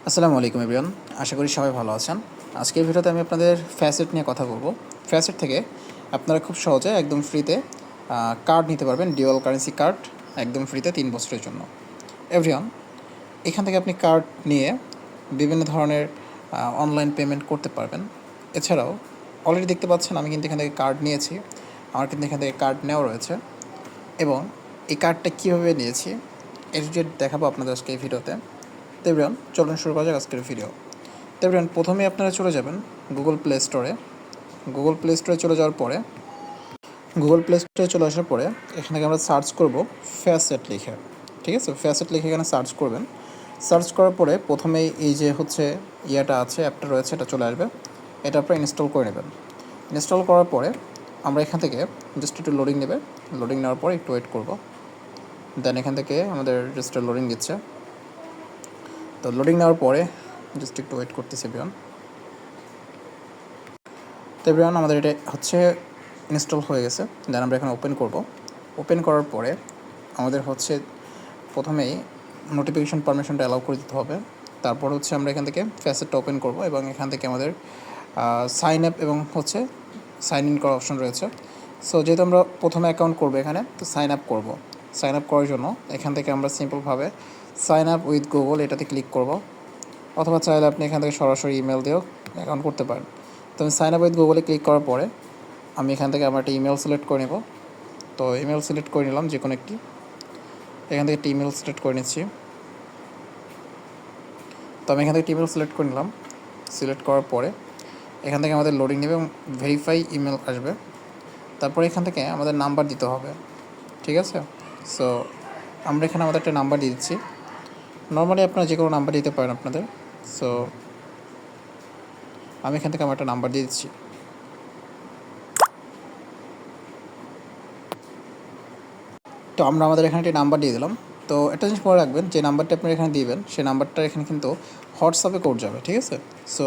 আসসালামু আলাইকুম এভরিওয়ান, আশা করি সবাই ভালো আছেন। আজকের ভিডিওতে আমি আপনাদের ফ্যাসেট নিয়ে কথা বলবো। ফ্যাসেট থেকে আপনারা খুব সহজে একদম ফ্রিতে কার্ড নিতে পারবেন, ডুয়াল কারেন্সি কার্ড একদম ফ্রিতে 3 বছরের জন্য। এভরিওয়ান, এখান থেকে আপনি কার্ড নিয়ে বিভিন্ন ধরনের অনলাইন পেমেন্ট করতে পারবেন। এছাড়াও অলরেডি দেখতে পাচ্ছেন আমি কিন্তু এখান থেকে কার্ড নিয়েছি, আমার কিন্তু এখান থেকে কার্ড নেওয়া রয়েছে এবং এই কার্ডটা কীভাবে নিয়েছি এর দেখাবো আপনাদের আজকে এই ভিডিওতে। তো এভরিওয়ান, চলুন শুরু করা যাক আজকের ভিডিও। তো এভরিওয়ান, প্রথমে আপনারা চলে যাবেন গুগল প্লে স্টোরে। গুগল প্লে স্টোরে চলে যাওয়ার পরে চলে আসার পরে এখানে আমরা সার্চ করব ফ্যাসেট লিখে। ঠিক আছে, ফ্যাসেট লিখে এখানে সার্চ করবেন। সার্চ করার পরে প্রথমেই এই যে হচ্ছে ইয়েটা আছে, অ্যাপটা রয়েছে, এটা চলে আসবে। এটা আপনারা ইনস্টল করে নেবেন। ইনস্টল করার পরে আমরা এখান থেকে জাস্ট একটু লোডিং নেবে। লোডিং নেওয়ার পরে একটু ওয়েট করব। দেন এখান থেকে আমাদের জাস্ট লোডিং দিচ্ছে। তো লোডিং নেওয়ার পরে জাস্ট একটু ওয়েট করতেছি এভরিওয়ান। তো এভরিওয়ান, আমাদের এটা হচ্ছে ইনস্টল হয়ে গেছে। দেন আমরা এখানে ওপেন করব। ওপেন করার পরে আমাদের হচ্ছে প্রথমেই নোটিফিকেশন পারমিশনটা অ্যালাউ করে দিতে হবে। তারপর হচ্ছে আমরা এখান থেকে ফ্যাসেটটা ওপেন করব এবং এখান থেকে আমাদের সাইন আপ এবং হচ্ছে সাইন ইন করার অপশন রয়েছে। সো যেহেতু আমরা প্রথমে অ্যাকাউন্ট করবো এখানে, তো সাইন আপ করব। সাইন আপ করার জন্য এখান থেকে আমরা সিম্পলভাবে সাইন আপ উইথ গুগল এটাতে ক্লিক করব, অথবা চাইলে আপনি এখান থেকে সরাসরি ইমেল দিয়েও অ্যাকাউন্ট করতে পারেন। তো আমি সাইন আপ উইথ গুগলে ক্লিক করার পরে আমি এখান থেকে আমার একটা ইমেল সিলেক্ট করে নেব। তো ইমেল সিলেক্ট করে নিলাম যে কোনো একটি, এখান থেকে একটা ইমেল সিলেক্ট করে নিচ্ছি। তো আমি এখান থেকে ইমেল সিলেক্ট করে নিলাম। সিলেক্ট করার পরে এখান থেকে আমাদের লোডিং নেবে এবং ভেরিফাই ইমেল আসবে। তারপরে এখান থেকে আমাদের নাম্বার দিতে হবে। ঠিক আছে, সো আমরা এখানে আমাদের একটা নাম্বার দিয়ে দিচ্ছি। নর্মালি আপনারা যে কোনো নাম্বার দিতে পারেন আপনাদের। সো আমি এখান থেকে আমার একটা নাম্বার দিয়ে দিচ্ছি। তো আমরা আমাদের এখানে একটি নাম্বার দিয়ে দিলাম। তো একটা জিনিস মনে রাখবেন, যে নাম্বারটা আপনি এখানে দিবেন সেই নাম্বারটা এখানে কিন্তু হোয়াটসঅ্যাপে কোড যাবে। ঠিক আছে, সো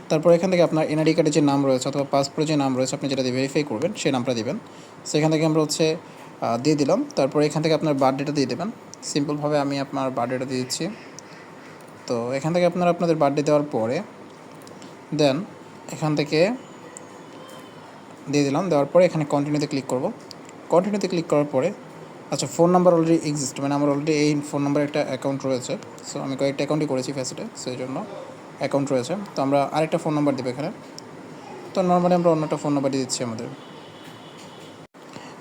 তারপর এখান থেকে আপনার এনআইডি কার্ডের যে নাম রয়েছে অথবা পাসপোর্টের যে নাম রয়েছে আপনি যেটা দিয়ে ভেরিফাই করবেন সেই নামটা দিবেন। সো এখান থেকে আমরা হচ্ছে দিয়ে দিলাম। তারপর এখান থেকে আপনার বার্থডেটা দিয়ে দেবেন। সিম্পলভাবে আমি আপনার বার্থডেটা দিয়ে দিচ্ছি। তো এখান থেকে আপনারা আপনাদের বার্থডে দেওয়ার পরে দেন এখান থেকে দিয়ে দিলাম। দেওয়ার পরে এখানে কন্টিনিউতে ক্লিক করব। কন্টিনিউতে ক্লিক করার পরে আচ্ছা, ফোন নাম্বার অলরেডি এক্সিস্ট, মানে আমার অলরেডি এই ফোন নাম্বারে একটা অ্যাকাউন্ট রয়েছে। সো আমি কয়েকটা অ্যাকাউন্টই করেছি ফ্যাসেটে, সেই জন্য অ্যাকাউন্ট রয়েছে। তো আমরা আরেকটা ফোন নাম্বার দেবো এখানে। তো নর্মালি আমরা অন্য একটা ফোন নাম্বার দিয়ে দিচ্ছি আমাদের।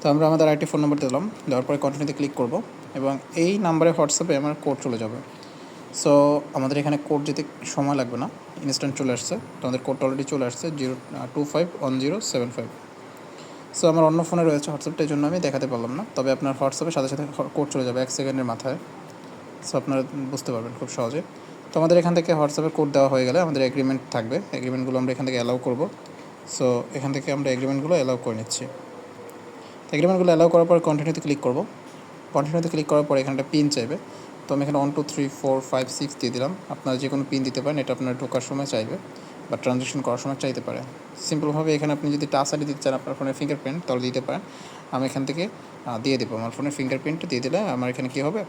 তো আমরা আমাদের আরেকটি ফোন নাম্বার দিলাম। দেওয়ার পরে কন্টিনিউতে ক্লিক করব এবং এই নাম্বারে হোয়াটসঅ্যাপে আমার কোড চলে যাবে। সো আমাদের এখানে কোড যেতে সময় লাগবে না, ইনস্ট্যান্ট চলে আসছে। তো আমাদের কোডটা অলরেডি চলে আসছে 0251075। সো আমার অন্য ফোনে রয়েছে হোয়াটসঅ্যাপটা, এই জন্য আমি দেখাতে পারলাম না। তবে আপনার হোয়াটসঅ্যাপের সাথে সাথে কোড চলে যাবে 1 সেকেন্ডের মাথায়। সো আপনারা বুঝতে পারবেন খুব সহজে। তো আমাদের এখান থেকে হোয়াটসঅ্যাপের কোড দেওয়া হয়ে গেলে আমাদের এগ্রিমেন্ট থাকবে। এগ্রিমেন্টগুলো আমরা এখান থেকে অ্যালাউ করব। সো এখান থেকে আমরা এগ্রিমেন্টগুলো অ্যালাউ করে নিচ্ছি। এগ্রিমেন্টগুলো অ্যালাউ করার পর কন্টিনিউতে ক্লিক করব। কন্টিনিউতে ক্লিক করার পর এখানে একটা পিন চাইবে। তো আমি এখানে 1 2 3 4 5 6 দিয়ে দিলাম। আপনারা যে কোনো পিন দিতে পারেন, এটা আপনার ঢোকার সময় চাইবে বা ট্রানজ্যাকশন করার সময় চাইতে পারে। সিম্পলভাবে এখানে আপনি যদি টাচ আইডি দিতে চান আপনার ফোনের ফিঙ্গারপ্রিন্ট, তাহলে দিতে পারেন। আমি এখান থেকে দিয়ে দেবো আমার ফোনের ফিঙ্গারপ্রিন্টটা দিয়ে দিলে আমার এখানে কী হবে,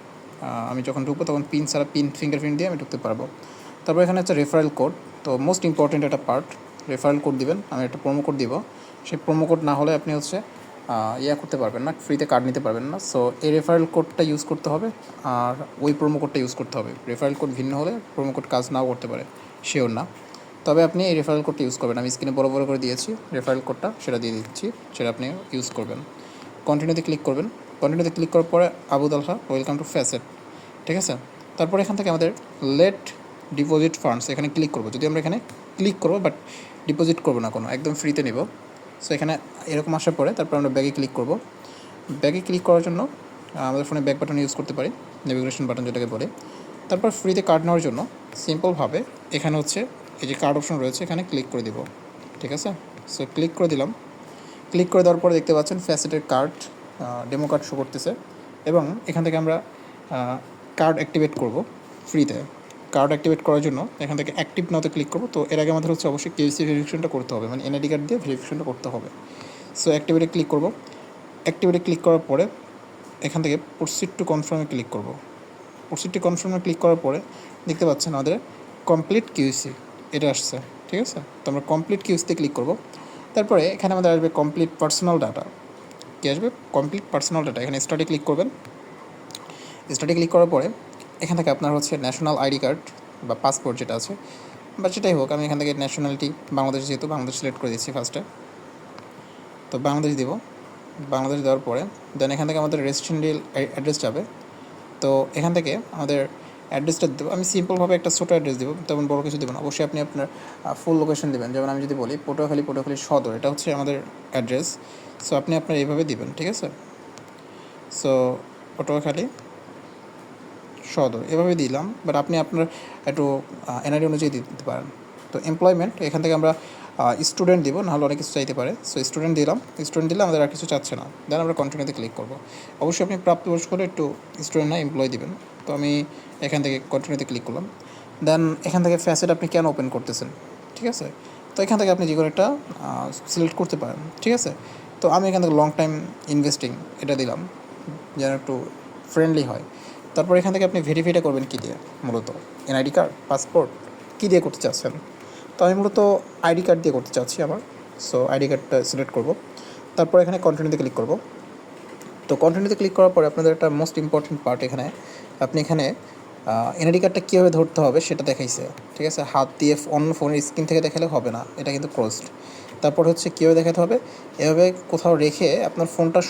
আমি যখন ঢুকবো তখন পিন ছাড়া ফিঙ্গারপ্রিন্ট দিয়ে আমি ঢুকতে পারবো। তারপর এখানে হচ্ছে রেফারেল কোড। তো মোস্ট ইম্পর্ট্যান্ট একটা পার্ট, রেফারেল কোড দিবেন। আমি একটা প্রোমো কোড দিব। সেই প্রোমো কোড না হলে আপনি হচ্ছে করতে পারবেন না, ফ্রিতে কার্ড নিতে পারবেন না। সো এই রেফারেল কোডটা ইউজ করতে হবে আর ওই প্রোমো কোডটা ইউজ করতে হবে। রেফারেল কোড ভিন্ন হলে প্রোমো কোড কাজ নাও করতে পারে, শিওর না। তবে আপনি এই রেফারেল কোডটা ইউজ করবেন। আমি স্ক্রিনে বড় বড় করে দিয়েছি রেফারেল কোডটা, সেটা দিয়ে দিচ্ছি, সেটা আপনি ইউজ করবেন। কন্টিনিউতে ক্লিক করবেন। কন্টিনিউতে ক্লিক করার পরে আবু তালহা ওয়েলকাম টু ফ্যাসেট। ঠিক আছে, তারপর এখান থেকে আমাদের লেট ডিপোজিট ফান্ডস এখানে ক্লিক করবো। যদি আমরা এখানে ক্লিক করবো বাট ডিপোজিট করবো না, কোনো একদম ফ্রিতে নেব। সো এখানে এরকম আসার পরে তারপর আমরা ব্যাগে ক্লিক করব। ব্যাগে ক্লিক করার জন্য আমাদের ফোনে ব্যাক বাটন ইউজ করতে পারি, নেভিগেশন বাটন যেটাকে বলে। তারপর ফ্রিতে কার্ড নেওয়ার জন্য সিম্পলভাবে এখানে হচ্ছে এই যে কার্ড অপশন রয়েছে এখানে ক্লিক করে দিব। ঠিক আছে, সো ক্লিক করে দিলাম। ক্লিক করে দেওয়ার পরে দেখতে পাচ্ছেন ফ্যাসেটের কার্ড, ডেমো কার্ড শো করতেছে এবং এখান থেকে আমরা কার্ড অ্যাক্টিভেট করব ফ্রিতে। কার্ড অ্যাক্টিভেট করার জন্য এখান থেকে অ্যাক্টিভ নাওতে ক্লিক করব। তো এর আগে আমাদের হচ্ছে অবশ্যই কেওয়াইসি ভেরিফিকেশনটা করতে হবে, মানে এনআইডি কার্ড দিয়ে ভেরিফিকেশনটা করতে হবে। সো অ্যাক্টিভেটে ক্লিক করব। অ্যাক্টিভেটে ক্লিক করার পরে এখান থেকে প্রসিড টু কনফার্মে ক্লিক করব। প্রসিড টু কনফার্মে ক্লিক করার পরে দেখতে পাচ্ছেন আমাদের কমপ্লিট কিউসি এটা আসছে, ঠিক আছে। তো আমরা কমপ্লিট কিউসিতে ক্লিক করব। তারপরে এখানে আমাদের আসবে কমপ্লিট পার্সোনাল ডাটা, কী আসবে কমপ্লিট পার্সোনাল ডাটা। এখানে স্টার্টে ক্লিক করবেন। স্টার্টে ক্লিক করার পরে এখান থেকে আপনার হচ্ছে ন্যাশনাল আইডি কার্ড বা পাসপোর্ট যেটা আছে বা যেটাই হোক, আমি এখান থেকে ন্যাশনালিটি বাংলাদেশ, যেহেতু বাংলাদেশ সিলেক্ট করে দিচ্ছি ফার্স্টে, তো বাংলাদেশ দিব। বাংলাদেশ দেওয়ার পরে দেন এখান থেকে আমাদের রেসিডেন্সিয়াল অ্যাড্রেস যাবে। তো এখান থেকে আমাদের অ্যাড্রেসটা দেবো, আমি সিম্পলভাবে একটা ছোটো অ্যাড্রেস দেবো, তেমন বড় কিছু দেবো না। অবশ্যই আপনি আপনার ফুল লোকেশন দেবেন। যেমন আমি যদি বলি পটুয়াখালী সদর, এটা হচ্ছে আমাদের অ্যাড্রেস। সো আপনি আপনার এইভাবে দিবেন, ঠিক আছে। সো পটুয়াখালী সদর এভাবে দিলাম, বাট আপনি আপনার একটু এনআইডি অনুযায়ী দিতে পারেন। তো এমপ্লয়মেন্ট এখান থেকে আমরা স্টুডেন্ট দিব, নাহলে অনেক কিছু চাইতে পারে। সো স্টুডেন্ট দিলাম, স্টুডেন্ট দিলে আমাদের আর কিছু চাচ্ছে না। দেন আমরা কন্টিনিউতে ক্লিক করব। অবশ্যই আপনি প্রাপ্তবয়স্ক হলে একটু স্টুডেন্ট না এমপ্লয় দিবেন। তো আমি এখান থেকে কন্টিনিউতে ক্লিক করলাম। দেন এখান থেকে ফ্যাসেট আপনি কেন ওপেন করতেছেন, ঠিক আছে। তো এখান থেকে আপনি যে কোনো একটা সিলেক্ট করতে পারেন, ঠিক আছে। তো আমি এখান থেকে লং টাইম ইনভেস্টিং এটা দিলাম, যেন একটু ফ্রেন্ডলি হয়। তারপর এখান থেকে আপনি ভেরিফাইটা করবেন কী দিয়ে, মূলত এনআইডি কার্ড, পাসপোর্ট কী দিয়ে করতে চাচ্ছেন। তো আমি মূলত আইডি কার্ড দিয়ে করতে চাচ্ছি আমার। সো আইডি কার্ডটা সিলেক্ট করব। তারপর এখানে কন্টিনিউতে ক্লিক করব। তো কন্টিনিউতে ক্লিক করার পরে আপনাদের একটা মোস্ট ইম্পর্টেন্ট পার্ট, এখানে আপনি এখানে এনআইডি কার্ডটা কীভাবে ধরতে হবে সেটা দেখাইছে, ঠিক আছে। হাত দিয়ে অন্য ফোনের স্ক্রিন থেকে দেখালে হবে না, এটা কিন্তু ক্লোজড। তারপর হচ্ছে কীভাবে দেখাতে হবে, এভাবে কোথাও রেখে আপনার ফোনটা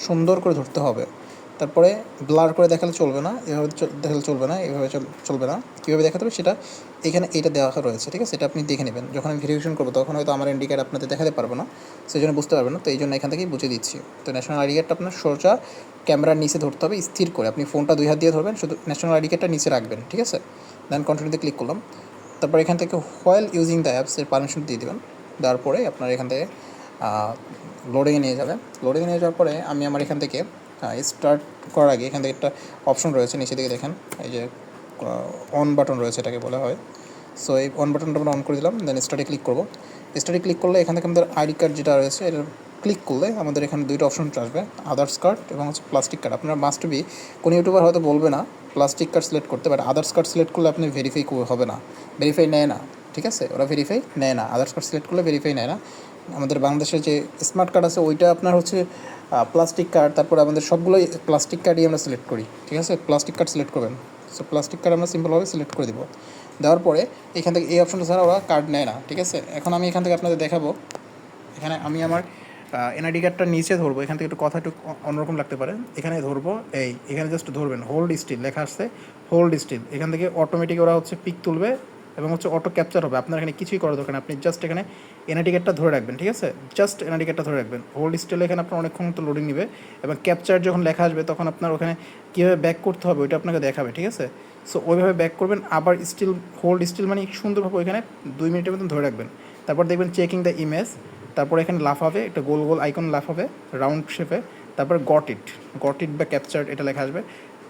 সুন্দর করে ধরতে হবে। তারপরে ব্লার করে দেখালে চলবে না, এভাবে দেখালে চলবে না, এভাবে চলবে না। কীভাবে দেখাতে হবে সেটা এখানে এইটা দেওয়া রয়েছে, ঠিক আছে। এটা আপনি দেখে নেবেন। যখন আমি ভেরিফিকেশন করবো তখন হয়তো আমার আইডি কার্ড আপনাদের দেখাতে পারবো না, সেই জন্য বুঝতে পারবেন না। তো এই জন্য এখান থেকেই বুঝিয়ে দিচ্ছি। তো ন্যাশনাল আইডি কার্ডটা আপনার সোজা ক্যামেরার নিচে ধরতে হবে, স্থির করে। আপনি ফোনটা 2 হাত দিয়ে ধরবেন, শুধু ন্যাশনাল আইডি কার্ডটা নিচে রাখবেন, ঠিক আছে। দেন কন্টিনিউতে ক্লিক করলাম। তারপর এখান থেকে হোয়াইল ইউজিং দ্য অ্যাপস এর পারমিশন দিয়ে দেবেন। দেওয়ার পরে আপনার এখান থেকে লোডিংয়ে নিয়ে যাবেন। লোডিংয়ে নিয়ে যাওয়ার পরে আমি আমার এখান থেকে স্টার্ট করার আগে এখান থেকে একটা অপশন রয়েছে, নিচে দিকে দেখেন, এই যে অন বাটন রয়েছে, এটাকে বলা হয়। সো এই অন বাটনটা আমরা অন করে দিলাম। দেন স্টার্টে ক্লিক করব। স্টার্টে ক্লিক করলে এখান থেকে আমাদের আইডি কার্ড যেটা রয়েছে এটা ক্লিক করলে আমাদের এখানে দুইটা অপশন আসবে, আদার্স কার্ড এবং হচ্ছে প্লাস্টিক কার্ড। আপনার মাস্ট বি, কোনো ইউটিউবার হয়তো বলবে না প্লাস্টিক কার্ড সিলেক্ট করতে, বাট আদার্স কার্ড সিলেক্ট করলে আপনি ভেরিফাই হবে না, ভেরিফাই নেয় না, ঠিক আছে। ওরা ভেরিফাই নেয় না, আদার্স কার্ড সিলেক্ট করলে ভেরিফাই নেয় না। আমাদের বাংলাদেশের যে স্মার্ট কার্ড আছে ওইটা আপনার হচ্ছে প্লাস্টিক কার্ড, তারপর আমাদের সবগুলোই প্লাস্টিক কার্ডই আমরা সিলেক্ট করি, ঠিক আছে। প্লাস্টিক কার্ড সিলেক্ট করবেন। সো প্লাস্টিক কার্ড আমরা সিম্পলভাবে সিলেক্ট করে দেবো। দেওয়ার পরে এখান থেকে এই অপশনটা ছাড়া ওরা কার্ড নেয় না, ঠিক আছে। এখন আমি এখান থেকে আপনাদের দেখাবো, এখানে আমি আমার এনআইডি কার্ডটা নিচে ধরবো। এখান থেকে একটু কথা একটু অন্যরকম লাগতে পারে। এখানে ধরবো, এখানে জাস্ট ধরবেন, হোল্ড স্টিল লেখা আসছে, হোল্ড স্টিল। এখান থেকে অটোমেটিক ওরা হচ্ছে পিক তুলবে এবং হচ্ছে অটো ক্যাপচার হবে। আপনার এখানে কিছুই করার দরকার নেই, আপনি জাস্ট এখানে এনআইডি কার্ডটা ধরে রাখবেন, ঠিক আছে। জাস্ট এনআইডি কার্ডটা ধরে রাখবেন। হোল্ড স্টিল এখানে আপনার অনেকক্ষণ তো লোডিং নেবে এবং ক্যাপচার যখন লেখা আসবে তখন আপনার ওখানে কীভাবে ব্যাক করতে হবে ওইটা আপনাকে দেখাবে, ঠিক আছে। সো ওইভাবে ব্যাক করবেন। আবার স্টিল, হোল্ড স্টিল মানে সুন্দরভাবে ওইখানে 2 মিনিটের মতন ধরে রাখবেন। তারপর দেখবেন চেকিং দ্য ইমেজ। তারপর এখানে লাফাবে, একটা গোল গোল আইকন লাফাবে রাউন্ড শেপে। তারপর গট ইট বা ক্যাপচার্ড এটা লেখা আসবে।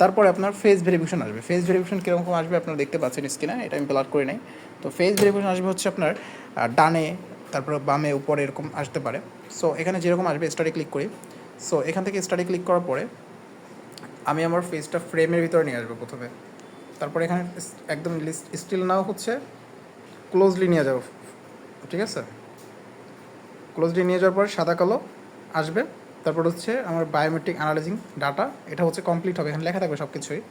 তারপরে আপনার ফেস ভেরিফিকেশন আসবে। ফেস ভেরিফিকেশন কীরকম আসবে আপনারা দেখতে পাচ্ছেন স্ক্রিনে, এটা আমি ব্লার করে নেই। তো ফেস ভেরিফিকেশন আসবে হচ্ছে আপনার ডানে, তারপর বামে, উপরে এরকম আসতে পারে। সো এখানে যেরকম আসবে স্টাডি ক্লিক করি। সো এখান থেকে স্টাডি ক্লিক করার পরে আমি আমার ফেসটা ফ্রেমের ভিতরে নিয়ে আসবো প্রথমে। তারপর এখানে একদম স্টিল নাও হচ্ছে ক্লোজলি নিয়ে যাবো, ঠিক আছে। ক্লোজলি নিয়ে যাওয়ার পরে সাদা কালো আসবে। তারপর হচ্ছে আমার বায়োমেট্রিক অ্যানালাইজিং ডাটা, এটা হচ্ছে কমপ্লিট হবে, এখানে লেখা থাকবে সব কিছুই।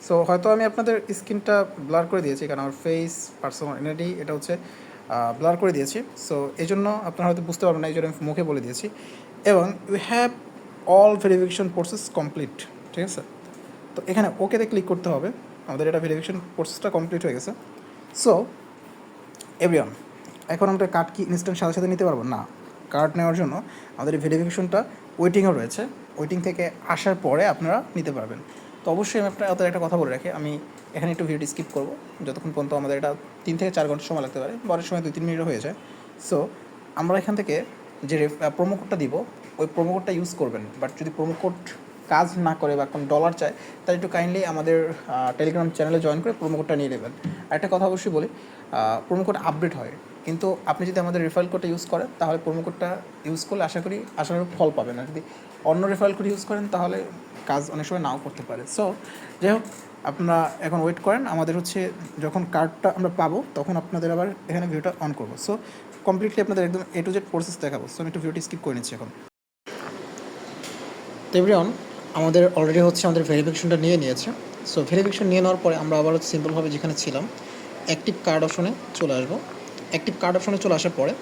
সো হয়তো আমি আপনাদের স্ক্রিনটা ব্লার করে দিয়েছি, কারণ আমার ফেস, পার্সোনাল এনআইডি এটা হচ্ছে ব্লার করে দিয়েছি। সো এই জন্য আপনারা হয়তো বুঝতে পারবেন না, এই জন্য আমি মুখে বলে দিয়েছি। এবং you have all verification process complete, ঠিক আছে। তো এখানে ওকেতে ক্লিক করতে হবে। আমাদের এটা ভেরিফিকেশন প্রসেসটা কমপ্লিট হয়ে গেছে। সো এভরিওয়ান, এখন আমরা কার্ড কি ইনস্ট্যান্ট সাথে সাথে নিতে পারবো না। কার্ড নেওয়ার জন্য আমাদের এই ভেরিফিকেশনটা ওয়েটিংও রয়েছে। ওয়েটিং থেকে আসার পরে আপনারা নিতে পারবেন। তো অবশ্যই আমি আপনাদের একটা কথা বলে রাখি, আমি এখানে একটু ভিডিওটি স্কিপ করবো যতক্ষণ পর্যন্ত আমাদের এটা 3 থেকে 4 ঘন্টা সময় লাগতে পারে, বরের সময় 2-3 মিনিটও হয়ে যায়। সো আমরা এখান থেকে যে প্রোমো কোডটা দিব ওই প্রোমো কোডটা ইউজ করবেন। বাট যদি প্রোমো কোড কাজ না করে বা কোনো ডলার চায় তাহলে একটু কাইন্ডলি আমাদের টেলিগ্রাম চ্যানেলে জয়েন করে প্রোমো কোডটা নিয়ে নেবেন। আর একটা কথা অবশ্যই বলি, প্রোমো কোড আপডেট হয়, কিন্তু আপনি যদি আমাদের রেফারেল কোডটা ইউজ করেন তাহলে প্রোমো কোডটা ইউজ করলে আশা করি ফল পাবেন। আর যদি অন্য রেফারেল কোড ইউজ করেন তাহলে কাজ অনেক সময় নাও করতে পারে। সো যাই হোক, আপনারা এখন ওয়েট করেন, আমাদের হচ্ছে যখন কার্ডটা আমরা পাবো তখন আপনাদের আবার এখানে ভিডিওটা অন করবো। সো কমপ্লিটলি আপনাদের একদম A to Z প্রসেস দেখাবো। সো আমি একটু ভিডিওটি স্কিপ করে নিচ্ছি এখন। তো এভরিওয়ান, আমাদের অলরেডি হচ্ছে আমাদের ভেরিফিকেশনটা নিয়ে নিয়েছে। সো ভেরিফিকেশন নিয়ে নেওয়ার পরে আমরা আবার সিম্পলভাবে যেখানে ছিলাম অ্যাক্টিভ কার্ড অপশনে চলে আসবো। অ্যাক্টিভ কার্ড অপশনে চলে আসার পরে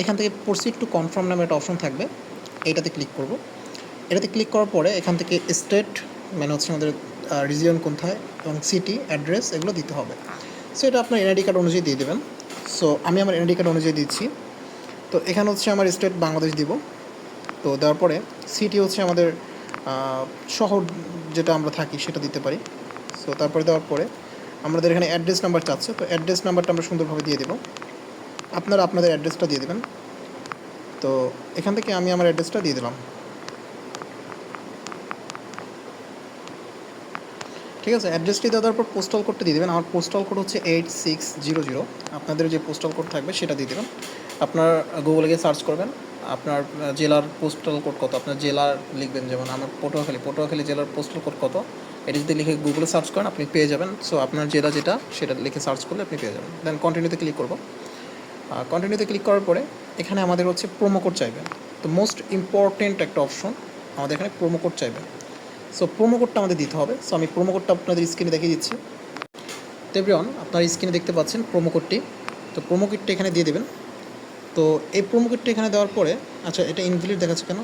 এখান থেকে প্রসিড টু কনফার্ম নামে একটা অপশন থাকবে, এইটাতে ক্লিক করব। এটাতে ক্লিক করার পরে এখান থেকে স্টেট মানে হচ্ছে আমাদের রিজিয়ন কোথায় এবং সিটি অ্যাড্রেস এগুলো দিতে হবে। সো এটা আপনার এনআইডি কার্ড অনুযায়ী দিয়ে দেবেন। সো আমি আমার এনআইডি কার্ড অনুযায়ী দিচ্ছি। তো এখানে হচ্ছে আমার স্টেট বাংলাদেশ দিব। তো দেওয়ার পরে সিটি হচ্ছে আমাদের শহর যেটা আমরা থাকি সেটা দিতে পারি। সো তারপরে দেওয়ার পরে আমাদের এখানে অ্যাড্রেস নাম্বার চাচ্ছে, তো অ্যাড্রেস নাম্বারটা আমরা সুন্দরভাবে দিয়ে দেবো। আপনারা আপনাদের অ্যাড্রেসটা দিয়ে দেবেন। তো এখান থেকে আমি আমার অ্যাড্রেসটা দিয়ে দিলাম। ঠিক আছে, অ্যাড্রেসটি দেওয়ার পর পোস্টাল কোডটা দিয়ে দেবেন। আমার পোস্টাল কোড হচ্ছে 8600। আপনাদের যে পোস্টাল কোড থাকবে সেটা দিয়ে দেবেন। আপনার গুগলে গিয়ে সার্চ করবেন আপনার জেলার পোস্টাল কোড কত, আপনার জেলার লিখবেন, যেমন আমার পটুয়াখালী জেলার পোস্টাল কোড কত, এটা যদি লিখে গুগলে সার্চ করেন আপনি পেয়ে যাবেন। সো আপনার জেলা যেটা সেটা লিখে সার্চ করলে আপনি পেয়ে যাবেন। দেন কন্টিনিউতে ক্লিক করব। কন্টিনিউতে ক্লিক করার পরে এখানে আমাদের হচ্ছে প্রোমো কোড চাইবে। তো মোস্ট ইম্পর্টেন্ট একটা অপশন, আমাদের এখানে প্রোমো কোড চাইবে। সো প্রোমো কোডটা আমাদের দিতে হবে। সো আমি প্রোমো কোডটা আপনাদের স্ক্রিনে দেখিয়ে দিচ্ছি। তো এভরিওয়ান, আপনার স্ক্রিনে দেখতে পাচ্ছেন প্রোমো কোডটি। তো প্রোমো কোডটা এখানে দিয়ে দেবেন। তো এই প্রোমো কোডটা এখানে দেওয়ার পরে, আচ্ছা এটা ইনভ্যালিড দেখাচ্ছে কেন?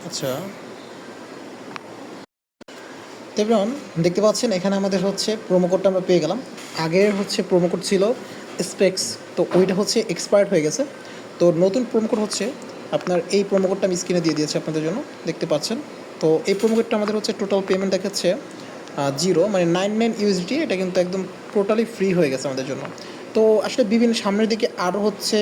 আচ্ছা, তো এভরিওয়ান দেখতে পাচ্ছেন এখানে আমাদের হচ্ছে প্রোমো কোডটা আমরা পেয়ে গেলাম। আগের হচ্ছে প্রোমো কোড ছিল স্পেক্স, তো ওইটা হচ্ছে এক্সপায়ার্ড হয়ে গেছে। তো নতুন প্রোমো কোড হচ্ছে আপনার এই প্রোমো কোডটা আমি স্ক্রিনে দিয়ে দিয়েছি আপনাদের জন্য, দেখতে পাচ্ছেন। তো এই প্রোমো কোডটা আমাদের হচ্ছে টোটাল পেমেন্ট দেখাচ্ছে 0 মানে 99 ইউএসডি। এটা কিন্তু একদম টোটালি ফ্রি হয়ে গেছে আমাদের জন্য। তো আসলে বিভিন্ন সামনের দিকে আরও হচ্ছে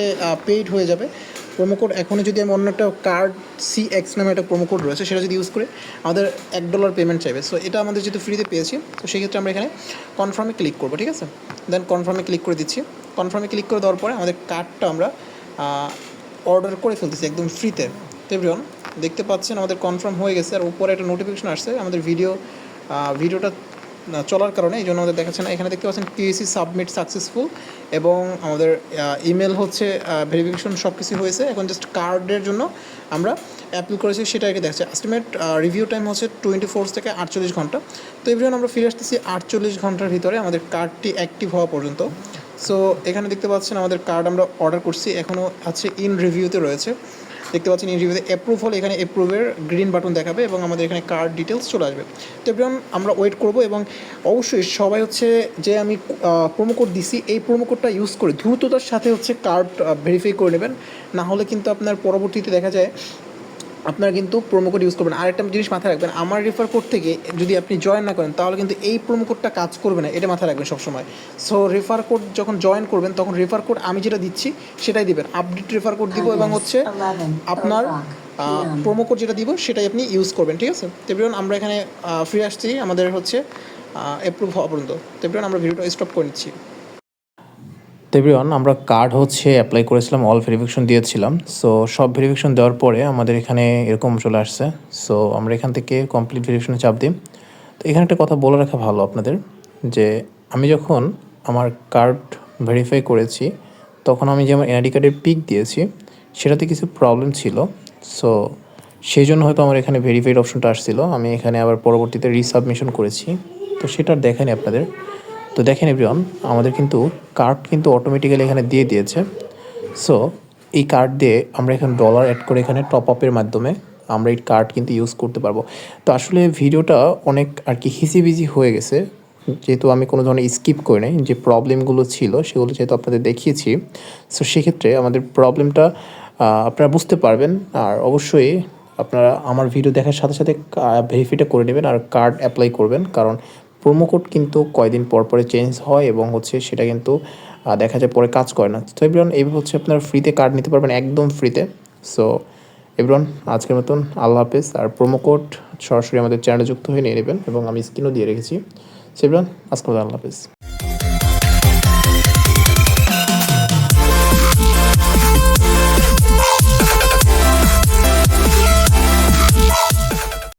পেইড হয়ে যাবে প্রোমো কোড। এখনই যদি আমি অন্য একটা কার্ড CX নামে একটা প্রোমো কোড রয়েছে সেটা যদি ইউজ করে আমাদের $1 পেমেন্ট চাইবে। সো এটা আমাদের যেহেতু ফ্রিতে পেয়েছি, তো সেক্ষেত্রে আমরা এখানে কনফার্মে ক্লিক করবো। ঠিক আছে, দেন কনফার্মে ক্লিক করে দিচ্ছি। কনফার্মে ক্লিক করে দেওয়ার পরে আমাদের কার্ডটা আমরা অর্ডার করে ফেলতেছি একদম ফ্রিতে। তো এভরিওয়ান দেখতে পাচ্ছেন আমাদের কনফার্ম হয়ে গেছে। আর উপরে একটা নোটিফিকেশন আসছে আমাদের ভিডিওটা চলার কারণে, এই জন্য আমাদের দেখাচ্ছে না। এখানে দেখতে পাচ্ছেন PSC সাবমিট সাকসেসফুল এবং আমাদের ইমেল হচ্ছে ভেরিফিকেশন সব কিছু হয়েছে। এখন জাস্ট কার্ডের জন্য আমরা অ্যাপ্লাই করেছি সেটা একে দেখছে। এস্টিমেট রিভিউ টাইম হচ্ছে 24 থেকে 48 ঘন্টা। তো এভরিওয়ান আমরা ফিরে আসতেছি 48 ঘন্টার ভিতরে আমাদের কার্ডটি অ্যাক্টিভ হওয়া পর্যন্ত। সো এখানে দেখতে পাচ্ছেন আমাদের কার্ড আমরা অর্ডার করছি, এখনও আছে ইন রিভিউতে রয়েছে। দেখতে পাচ্ছেন ইন রিভিউতে অ্যাপ্রুভ হলে এখানে অ্যাপ্রুভের গ্রিন বাটন দেখাবে এবং আমাদের এখানে কার্ড ডিটেলস চলে আসবে। তো এভরিওয়ান আমরা ওয়েট করব এবং অবশ্যই সবাই হচ্ছে যে আমি প্রোমো কোড দিছি এই প্রোমো কোডটা ইউজ করে দ্রুততার সাথে হচ্ছে কার্ড ভেরিফাই করে নেবেন। না হলে কিন্তু আপনার পরবর্তীতে দেখা যায় আপনারা কিন্তু প্রোমো কোড ইউজ করবেন। আরেকটা জিনিস মাথায় রাখবেন, আমার রেফার কোড থেকে যদি আপনি জয়েন না করেন তাহলে কিন্তু এই প্রোমো কোডটা কাজ করবে না, এটা মাথায় রাখবেন সবসময়। সো রেফার কোড যখন জয়েন করবেন তখন রেফার কোড আমি যেটা দিচ্ছি সেটাই দিবেন, আপডেট রেফার কোড দিব এবং হচ্ছে আপনার প্রোমো কোড যেটা দিব সেটাই আপনি ইউজ করবেন। ঠিক আছে, তো এভরিওয়ান আমরা এখানে ফিরে আসছি আমাদের হচ্ছে অ্যাপ্রুভ হওয়া পর্যন্ত। তো এভরিওয়ান আমরা ভিডিওটা স্টপ করে নিচ্ছি। তো এভরিওয়ান আমরা কার্ড হচ্ছে অ্যাপ্লাই করেছিলাম, অল ভেরিফিকেশন দিয়েছিলাম। সো সব ভেরিফিকেশন দেওয়ার পরে আমাদের এখানে এরকম চলে আসছে। সো আমরা এখান থেকে কমপ্লিট ভেরিফিকেশনে চাপ দিই। তো এখানে একটা কথা বলে রাখা ভালো আপনাদের, যে আমি যখন আমার কার্ড ভেরিফাই করেছি তখন আমি যে আমার এনআইডি কার্ডের পিক দিয়েছি সেটাতে কিছু প্রবলেম ছিল। সো সেই জন্য হয়তো আমার এখানে ভেরিফাইড অপশনটা আসছিল। আমি এখানে আবার পরবর্তীতে রিসাবমিশন করেছি, তো সেটা দেখেনি আপনাদের। তো দেখেন এভরিওয়ান আমাদের কিন্তু কার্ড কিন্তু অটোমেটিক্যালি এখানে দিয়ে দিয়েছে। সো এই কার্ড দিয়ে আমরা এখানে ডলার অ্যাড করে এখানে টপ আপের মাধ্যমে আমরা এই কার্ড কিন্তু ইউজ করতে পারবো। তো আসলে ভিডিওটা অনেক আর কি হিজিবিজি হয়ে গেছে, যেহেতু আমি কোনো ধরনের স্কিপ করি নাই। যে প্রবলেমগুলো ছিল সেগুলো যেহেতু আপনাদের দেখিয়েছি, সো সেক্ষেত্রে আমাদের প্রবলেমটা আপনারা বুঝতে পারবেন। আর অবশ্যই আপনারা আমার ভিডিও দেখার সাথে সাথে ভেরিফাইটা করে নেবেন আর কার্ড অ্যাপ্লাই করবেন, কারণ প্রোমো কোড কিন্তু কয়দিন পর পরে চেঞ্জ হয় এবং হচ্ছে সেটা কিন্তু দেখা যায় পরে কাজ করে না। তো এভরিওয়ান এইভাবে হচ্ছে আপনারা ফ্রিতে কার্ড নিতে পারবেন একদম ফ্রিতে। সো এভরিওয়ান আজকের মতন আল্লাহ হাফেজ। আর প্রোমো কোড সরাসরি আমাদের চ্যানেলে যুক্ত হয়ে নিয়ে নেবেন এবং আমি স্ক্রিনও দিয়ে রেখেছি। সো এভরিওয়ান আজকের মতো আল্লাহ হাফেজ।